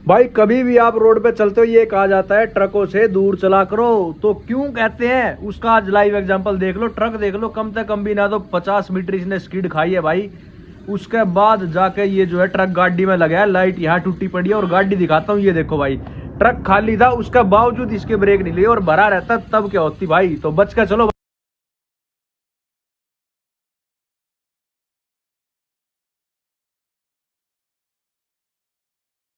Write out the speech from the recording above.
भाई कभी भी आप रोड पे चलते हो ये कहा जाता है ट्रकों से दूर चला करो, तो क्यों कहते हैं उसका आज लाइव एग्जांपल देख लो। ट्रक देख लो, कम से कम भी ना तो 50 मीटर इसने स्पीड खाई है भाई। उसके बाद जाके ये जो है ट्रक गाड़ी में लगा है, लाइट यहाँ टूटी पड़ी है और गाड़ी दिखाता हूँ, ये देखो भाई ट्रक खाली था उसके बावजूद इसके ब्रेक नहीं लिए और भरा रहता तब क्या होती भाई। तो बच के चलो।